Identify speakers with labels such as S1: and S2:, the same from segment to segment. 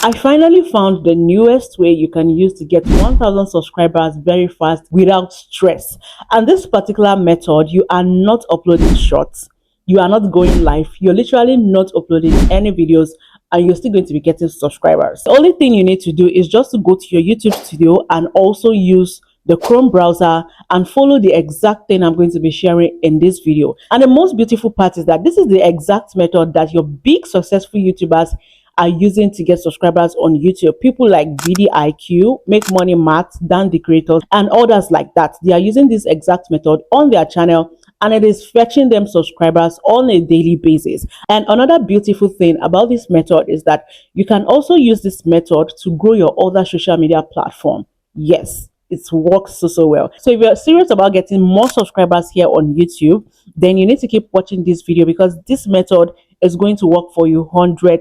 S1: I finally found the newest way you can use to get 1000 subscribers very fast without stress. And this particular method, you are not uploading shorts, you are not going live, you're literally not uploading any videos, and you're still going to be getting subscribers. The only thing you need to do is just to go to your YouTube studio and also use the Chrome browser and follow the exact thing I'm going to be sharing in this video. And the most beautiful part is that this is the exact method that your big successful YouTubers are using to get subscribers on YouTube. People like VDIQ, Make Money Max, Dan the Creators, and others like that. They are using this exact method on their channel, and it is fetching them subscribers on a daily basis. And another beautiful thing about this method is that you can also use this method to grow your other social media platform. Yes, it works so well. So if you're serious about getting more subscribers here on YouTube, then you need to keep watching this video, because this method is going to work for you 100%.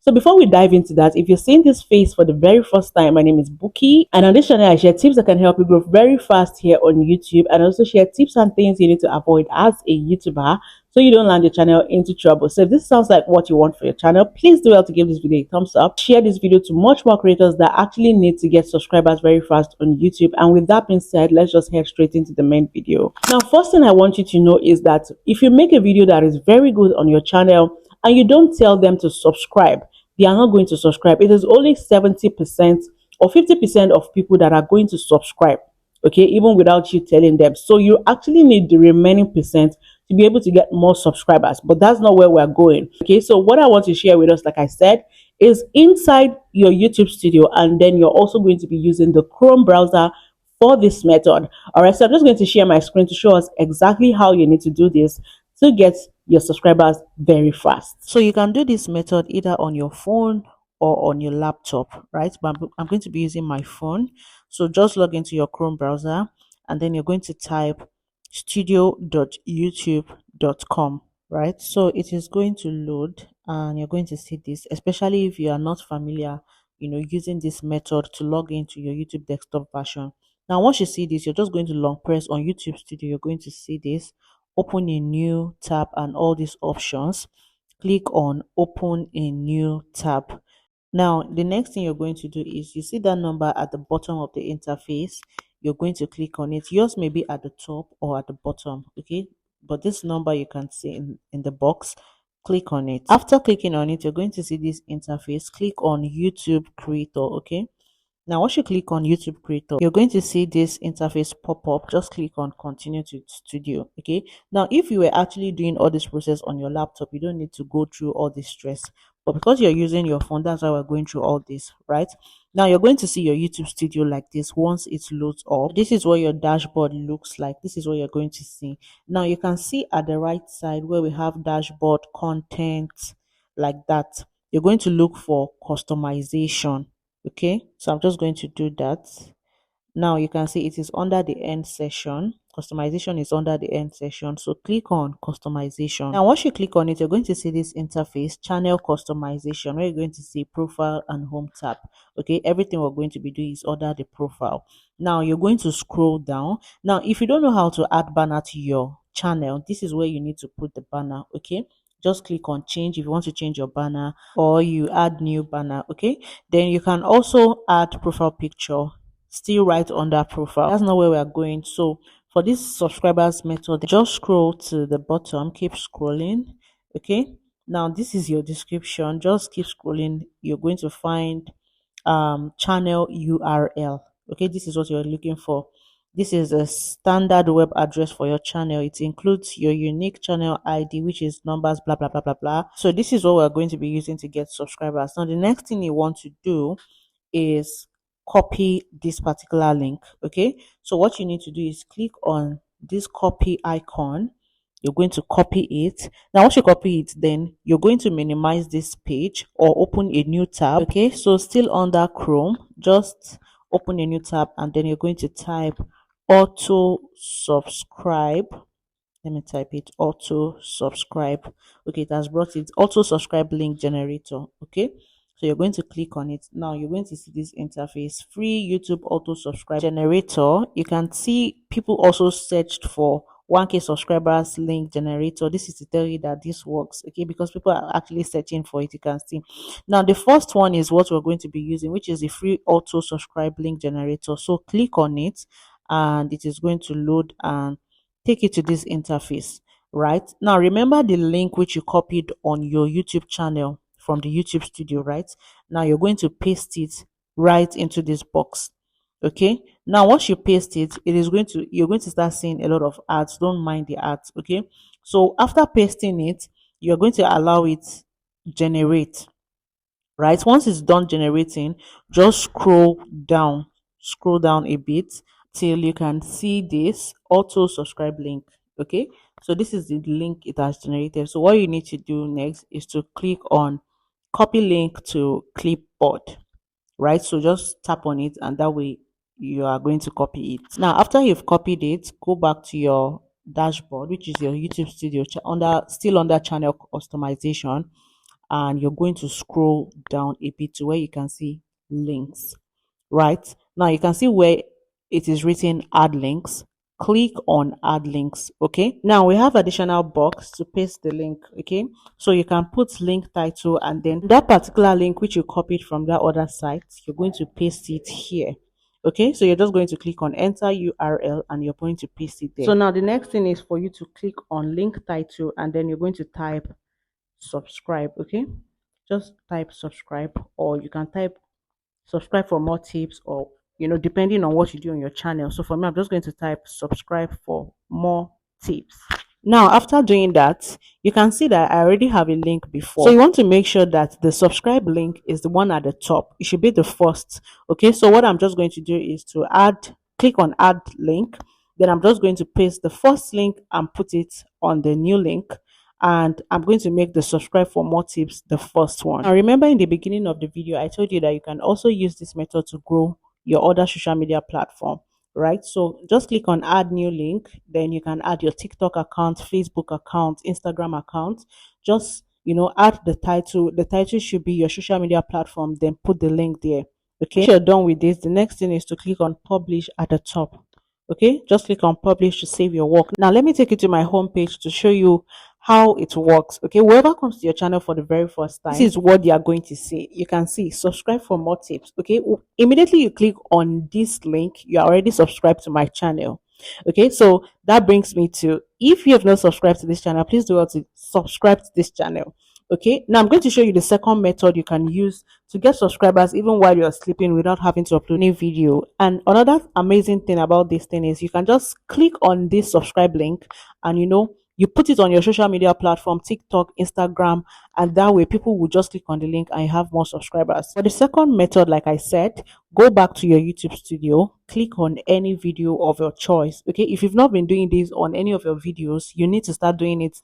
S1: So before we dive into that, if you're seeing this face for the very first time, my name is Buki, and on this channel I share tips that can help you grow very fast here on YouTube, and also share tips and things you need to avoid as a YouTuber so you don't land your channel into trouble. So if this sounds like what you want for your channel, please do well to give this video a thumbs up, share this video to much more creators that actually need to get subscribers very fast on YouTube. And with that being said, let's just head straight into the main video. Now, first thing I want you to know is that if you make a video that is very good on your channel and you don't tell them to subscribe, they are not going to subscribe. It is only 70% or 50% of people that are going to subscribe, okay, even without you telling them. So you actually need the remaining percent to be able to get more subscribers, but that's not where we're going. Okay, so what I want to share with us, like I said, is inside your YouTube studio, and then you're also going to be using the Chrome browser for this method. All right, so I'm just going to share my screen to show us exactly how you need to do this to get your subscribers very fast. So you can do this method either on your phone or on your laptop, right? But I'm going to be using my phone. So just log into your Chrome browser, and then you're going to type studio.youtube.com, right? So it is going to load, and you're going to see this, especially if you are not familiar, using this method to log into your YouTube desktop version. Now, once you see this, you're just going to long press on YouTube Studio. You're going to see this, open a new tab, and all these options. Click on open a new tab. Now, the next thing you're going to do is, you see that number at the bottom of the interface, you're going to click on it. Yours may be at the top or at the bottom, okay? But this number you can see in the box, click on it. After clicking on it, you're going to see this interface. Click on YouTube Creator, okay? Now, once you click on YouTube Creator, you're going to see this interface pop up. Just click on Continue to Studio. Okay. Now, if you were actually doing all this process on your laptop, you don't need to go through all this stress. But because you're using your phone, that's why we're going through all this, right? Now, you're going to see your YouTube Studio like this once it loads up. This is what your dashboard looks like. This is what you're going to see. Now, you can see at the right side where we have dashboard content like that. You're going to look for customization. Okay, so I'm just going to do that. Now you can see it is under the end session. Customization is under the end session. So click on customization. Now once you click on it, you're going to see this interface, channel customization, where you're going to see profile and home tab. Okay, everything we're going to be doing is under the profile. Now you're going to scroll down. Now if you don't know how to add banner to your channel, this is where you need to put the banner. Okay, just click on change if you want to change your banner, or you add new banner. Okay, then you can also add profile picture, still right under profile. That's not where we are going. So for this subscribers method, just scroll to the bottom, keep scrolling. Okay, now this is your description. Just keep scrolling. You're going to find channel URL. Okay, this is what you're looking for. This is a standard web address for your channel. It includes your unique channel ID, which is numbers, blah, blah, blah, blah, blah. So this is what we're going to be using to get subscribers. Now, the next thing you want to do is copy this particular link. Okay, so what you need to do is click on this copy icon. You're going to copy it. Now once you copy it, then you're going to minimize this page or open a new tab. Okay, so still under Chrome, just open a new tab, and then you're going to type auto subscribe. Let me type it, auto subscribe. Okay, it has brought it, auto subscribe link generator. Okay, so you're going to click on it. Now you're going to see this interface, free YouTube auto subscribe generator. You can see people also searched for 1K subscribers link generator. This is to tell you that this works, okay, because people are actually searching for it. You can see. Now the first one is what we're going to be using, which is the free auto subscribe link generator. So click on it and it is going to load and take you to this interface. Right now, remember the link which you copied on your YouTube channel from the YouTube studio. Right now, you're going to paste it right into this box. Okay, now once you paste it, you're going to start seeing a lot of ads. Don't mind the ads. Okay, so after pasting it, you're going to allow it generate. Right, once it's done generating, just scroll down a bit till you can see this auto subscribe link. Okay, so this is the link it has generated. So what you need to do next is to click on copy link to clipboard. Right, so just tap on it and that way you are going to copy it. Now after you've copied it, go back to your dashboard, which is your YouTube studio, still under channel customization, and you're going to scroll down a bit to where you can see links. Right now you can see where it is written add links. Click on add links. Okay, now we have additional box to paste the link. Okay, so you can put link title and then that particular link which you copied from that other site, you're going to paste it here. Okay, so you're just going to click on enter URL and you're going to paste it there. So now the next thing is for you to click on link title and then you're going to type subscribe. Okay, just type subscribe, or you can type subscribe for more tips, or depending on what you do on your channel. So for me, I'm just going to type subscribe for more tips. Now after doing that, you can see that I already have a link before, so you want to make sure that the subscribe link is the one at the top. It should be the first. Okay, so what I'm just going to do is to click on add link, then I'm just going to paste the first link and put it on the new link, and I'm going to make the subscribe for more tips the first one. Now remember, in the beginning of the video I told you that you can also use this method to grow your other social media platform. Right, so just click on add new link, then you can add your TikTok account, Facebook account, Instagram account. Just add the title should be your social media platform, then put the link there. Okay, if you're done with this, the next thing is to click on publish at the top. Okay, just click on publish to save your work. Now let me take you to my home page to show you how it works. Okay, whoever comes to your channel for the very first time, this is what you are going to see. You can see subscribe for more tips. Okay, immediately you click on this link, you are already subscribed to my channel. Okay, so that brings me to, if you have not subscribed to this channel, please do well to subscribe to this channel. Okay, now I'm going to show you the second method you can use to get subscribers even while you're sleeping without having to upload a video. And another amazing thing about this thing is you can just click on this subscribe link and you put it on your social media platform, TikTok, Instagram, and that way people will just click on the link and you have more subscribers. For the second method, like I said, go back to your YouTube studio, click on any video of your choice. Okay, if you've not been doing this on any of your videos, you need to start doing it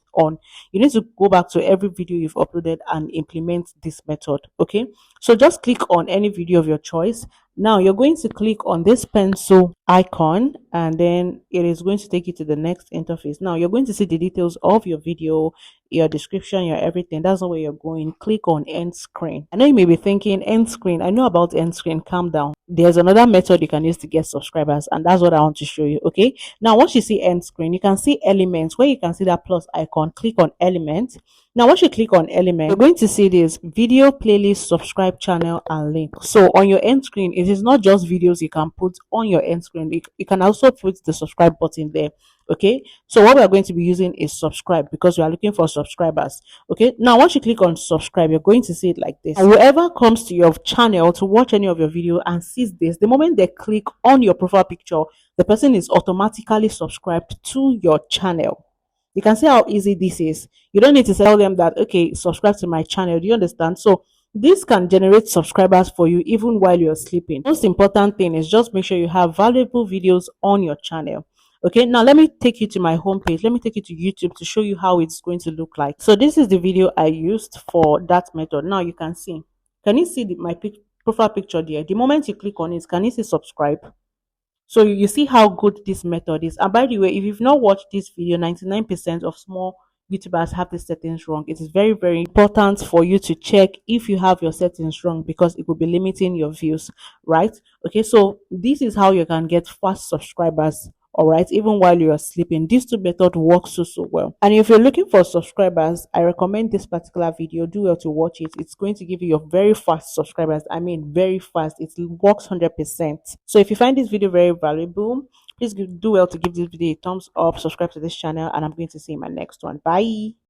S1: you need to go back to every video you've uploaded and implement this method. Okay, so just click on any video of your choice. Now you're going to click on this pencil icon and then it is going to take you to the next interface. Now you're going to see the details of your video, your description, your everything. That's not where you're going. Click on end screen. I know you may be thinking, end screen, I know about end screen. Calm down. There's another method you can use to get subscribers, and that's what I want to show you. Okay, now once you see end screen, you can see elements, where you can see that plus icon. Click on element. Now once you click on element, you're going to see this video, playlist, subscribe, channel, and link. So on your end screen, it is not just videos you can put on your end screen. You can also put the subscribe button there. Okay, so what we are going to be using is subscribe, because we are looking for subscribers. Okay, now once you click on subscribe, you're going to see it like this. And whoever comes to your channel to watch any of your video and sees this, the moment they click on your profile picture, the person is automatically subscribed to your channel. You can see how easy this is. You don't need to tell them that, okay, subscribe to my channel. Do you understand? So this can generate subscribers for you even while you're sleeping. Most important thing is just make sure you have valuable videos on your channel. Okay, now let me take you to my homepage. Let me take you to YouTube to show you how it's going to look like. So this is the video I used for that method. Now you can see. Can you see my profile picture there? The moment you click on it, can you see subscribe? So you see how good this method is. And by the way, if you've not watched this video, 99% of small YouTubers have the settings wrong. It is very, very important for you to check if you have your settings wrong, because it will be limiting your views, right? Okay, so this is how you can get fast subscribers All right, even while you are sleeping. These two methods work so well. And if you're looking for subscribers, I recommend this particular video. Do well to watch it. It's going to give you your very fast subscribers. I mean, very fast. It works 100%. So if you find this video very valuable, please do well to give this video a thumbs up, subscribe to this channel, and I'm going to see you in my next one. Bye.